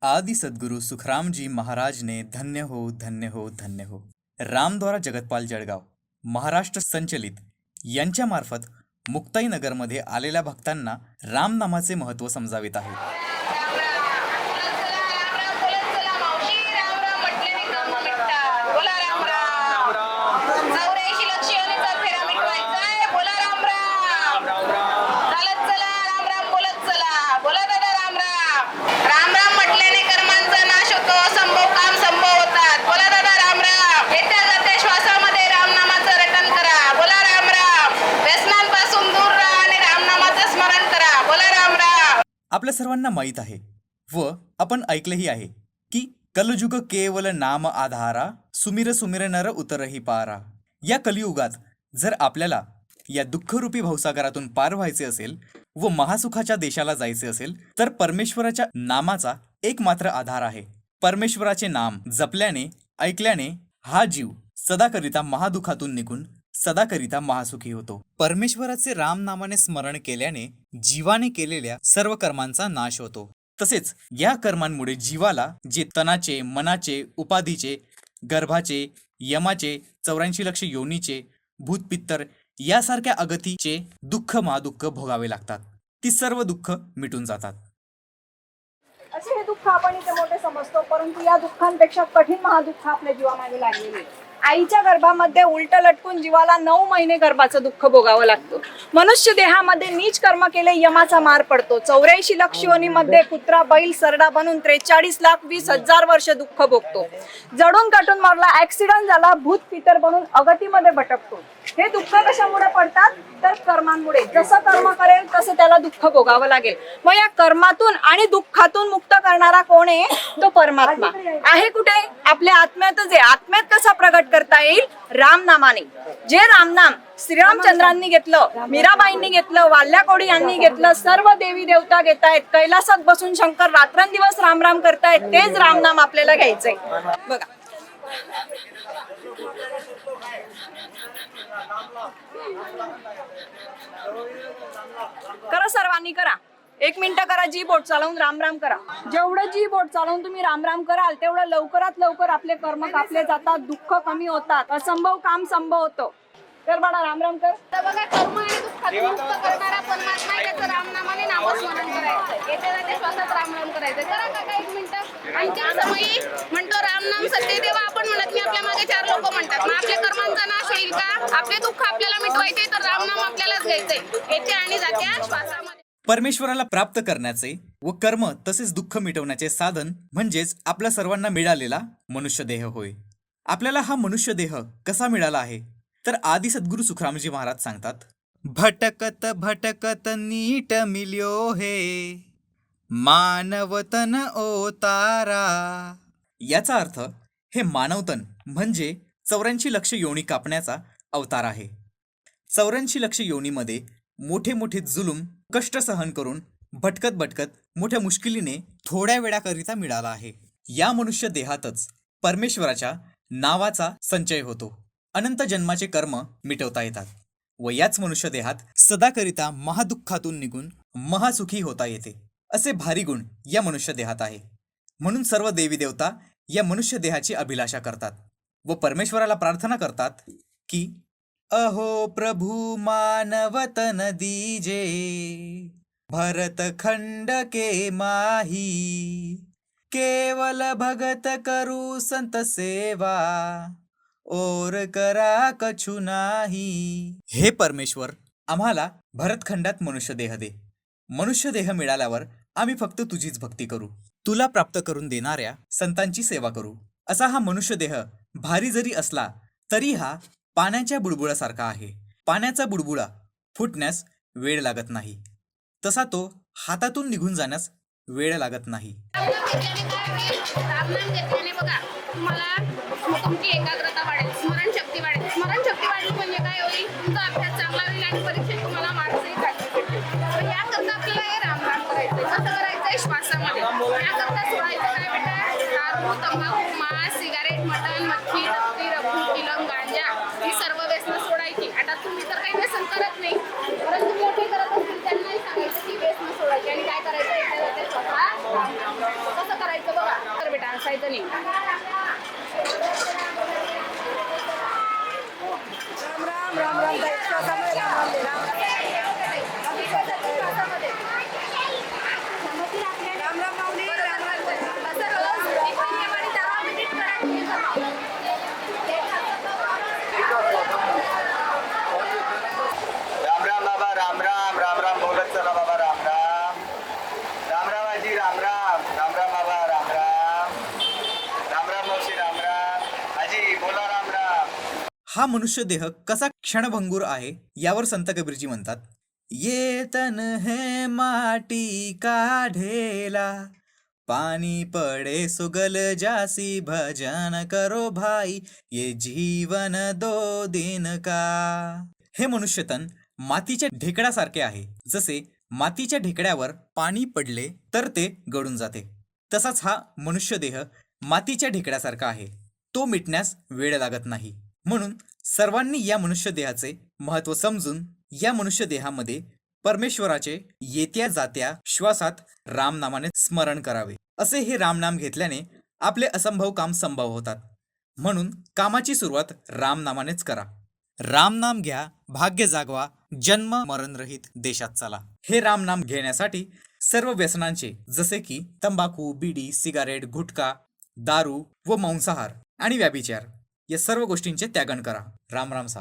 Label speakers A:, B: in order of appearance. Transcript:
A: आदि सद्गुरु सुखराम जी महाराज ने धन्य हो धन्य हो धन्य हो रामद्वारा जगतपाल जळगाव महाराष्ट्र संचलित यांच्यामार्फत मुक्ताईनगरमध्ये आलेल्या भक्तांना रामनामाचे महत्त्व समजावित आहे। आपल्या सर्वांना माहीत आहे व आपण ऐकलेही आहे की कलयुग केवल नाम आधारा, सुमिर सुमिर नर उतरही पारा। या कलियुगात जर आपल्याला या दुःखरूपी भवसागरातून पार व्हायचे असेल व महासुखाच्या देशाला जायचे असेल तर परमेश्वराच्या नामाचा एकमात्र आधार आहे। परमेश्वराचे नाम जपल्याने ऐकल्याने हा जीव सदाकरिता महादुखातून निघून सदाकरिता महासुखी होतो। परमेश्वराचे राम नामाने स्मरण केल्याने जीवाने केलेल्या सर्व कर्मांचा नाश होतो। तसेच या कर्मांमुळे जीवाला जे तनाचे, मनाचे, उपाधीचे, गर्भाचे, यमाचे, 84 लक्ष योनीचे, भूतपित्तर यासारख्या अगतीचे दुःख महादुःख भोगावे लागतात। ती सर्व दुःख मिटून जातात।
B: असे हे दुःख आपण इथे मोठे समजतो, परंतु या दुःखांपेक्षा कठीण महादुःख आपल्या जीवामागे लागलेले आहे। आईच्या गर्भामध्ये उलट लटकून जीवाला 9 महिने गर्भाचं दुःख भोगावं लागतं। मनुष्य देहामध्ये नीच कर्म केले यमाचा मार पडतो। 84 लक्ष योनीमध्ये कुत्रा, बैल, सरडा बनून 43,20,000 वर्ष दुःख भोगतो। जडून काटून मारला, ऍक्सिडेंट झाला, भूत पितर बनून अगतीमध्ये भटकतो। हे दुःख कशामुळे पडतात तर कर्मांमुळे। जसं कर्म करेल तसं त्याला दुःख भोगावं लागेल। मग या कर्मातून आणि दुःखातून मुक्त करणारा कोण आहे? तो परमात्मा आहे। कुठे? आपल्या आत्म्यातच आहे। आत्म्यात कसा प्रगट करता येईल? राम नामाने। जे रामनाम श्रीरामचंद्रांनी घेतलं, मीराबाईंनी घेतलं, वाल्याकोडी यांनी घेतलं, सर्व देवी देवता घेतायत। कैलासात बसून शंकर रात्रंदिवस राम राम करतायत। तेच रामनाम आपल्याला घ्यायचंय। बघा, करा, सर्वांनी करा। 1 मिनिट करा, जी बोट चालवून राम राम करा। जेवढं जी बोट चालवून तुम्ही राम राम कराल तेवढं लवकरात लवकर आपले कर्म कापले जातात, दुःख कमी होतात, असंभव काम संभव होतं। कर बाळा, राम राम कर।
C: बघा, कर्म आणि दुःखातून मुक्त करणारा परमात्मा आहे, त्याचं रामनामाने नामस्मरण करायचं। येते जाते श्वासात राम राम करायचं। करा काका 1 मिनिट। अंतिम समयी म्हणतो रामनाम सत्य देवा आपण म्हणत मी, आपल्या मागे 4 लोक म्हणतात। मग आपल्या कर्मांचा नाश होईल का? आपले दुःख आपल्याला मिटवायचे तर रामनाम आपल्यालाच घ्यायचंय। येते आणि जाते श्वासामध्ये।
A: परमेश्वराला प्राप्त करण्याचे व कर्म तसेच दुःख मिटवण्याचे साधन म्हणजेच आपल्या सर्वांना मिळालेला मनुष्य देह होय। आपल्याला हा मनुष्य देह कसा मिळाला आहे तर आदि सद्गुरु सुखरामजी महाराज सांगतात, भटकत भटकत नीट मिल्यो हे मानवतन ओतारा। याचा अर्थ हे मानवतन म्हणजे 84 लक्ष योनी कापण्याचा अवतार आहे। 84 लक्ष योनीमध्ये मोठे मोठे जुलूम कष्ट सहन करून भटकत भटकत मोठ्या मुश्किलीने थोड्या वेळाकरिता मिळाला आहे। या मनुष्य देहातच परमेश्वराच्या नावाचा संचय होतो। अनंत जन्माचे कर्म मिटवता येतात व याच मनुष्य देहात सदाकरिता महादुःखातून निघून महासुखी होता येते। असे भारी गुण या मनुष्य देहात आहे। म्हणून सर्व देवी देवता या मनुष्य देहाची अभिलाषा करतात व परमेश्वराला प्रार्थना करतात की अहो प्रभु मानवतन दीजे, भरत खंड के माही, केवल भगत करू संत सेवा, और करा कछु नाही। हे परमेश्वर, आम्हाला भरतखंडात मनुष्य देह दे। मनुष्य देह मिळाल्यावर आम्ही फक्त तुझीच भक्ती करू, तुला प्राप्त करून देणाऱ्या संतांची सेवा करू। असा हा मनुष्य देह भारी जरी असला तरी हा पाण्याच्या बुडबुडासारखा आहे। पाण्याचा बुडबुडा फुटण्यास वेळ लागत नाही, तसा तो हातातून निघून जाण्यास वेळ लागत नाही।
C: रामनाम घेतल्याने बघा तुम्हाला तुमची एकाग्रता वाढेल, स्मरणशक्ती वाढेल। स्मरणशक्ती वाढली म्हणजे काय होईल? तुमचा अभ्यास चांगला होईल आणि परीक्षेत तुम्हाला मार्क्सही चांगले भेटतील। तर याकरता आपल्याला हे रामनाम करायचंय। कसं करायचंय? श्वासामध्ये। याकरता सोडायचं काय बेटा? दारू, तंबाखू, मांस, सिगारेट, मटण, मच्छी, तक्ती, रफू, किलम, गांजा ही सर्व व्यसनं सोडायची। आता तुम्ही तर काही व्यसन करत नाही, परंतु मोठे करत असतील त्यांनाही सांगायचं की व्यसनं सोडायची आणि काय करायचं? कसं करायचं? बसायचं नाही.
B: राम राम राम राम ताई. श्वासामध्ये राम राम दे. राम राम माऊली. राम राम दे.
C: असं रोज एक नियम आणि 10 मिनिट करा.
D: राम राम बाबा, राम राम, राम राम बोलत चला बाबा, राम राम, राम राम आजी, राम राम, राम राम बाबा, राम राम, राम राम मावशी, राम राम आजी, बोला राम राम.
A: हा मनुष्य देह कसा क्षणभंगूर आहे यावर संत कबीरजी म्हणतात, ये तन है माटी का ढेला, पानी पड़े सुगल जासी, भजन करो भाई, ये जीवन 2 दिन का. हे मनुष्य तन मातीच्या ढेकड्यासारखे आहे. जसे मातीच्या ढेकड्यावर पाणी पडले तर ते गळून जाते, तसाच हा मनुष्य देह मातीच्या ढेकड्यासारखा आहे. तो मिटण्यास वेळ लागत नाही. म्हणून सर्वांनी या मनुष्य देहाचे महत्त्व समजून या मनुष्य देहामध्ये परमेश्वराचे येत्या जात्या श्वासात रामनामाने स्मरण करावे. असे हे रामनाम घेतल्याने आपले असंभव काम संभव होतात. म्हणून कामाची सुरुवात रामनामानेच करा. रामनाम घ्या, भाग्य जागवा, जन्म मरणरहित देशात चला. हे रामनाम घेण्यासाठी सर्व व्यसनांचे जसे की तंबाखू, बिडी, सिगारेट, गुटखा, दारू व मांसाहार आणि व्याभिचार या सर्व गोष्टींचे त्यागन करा. राम राम सा.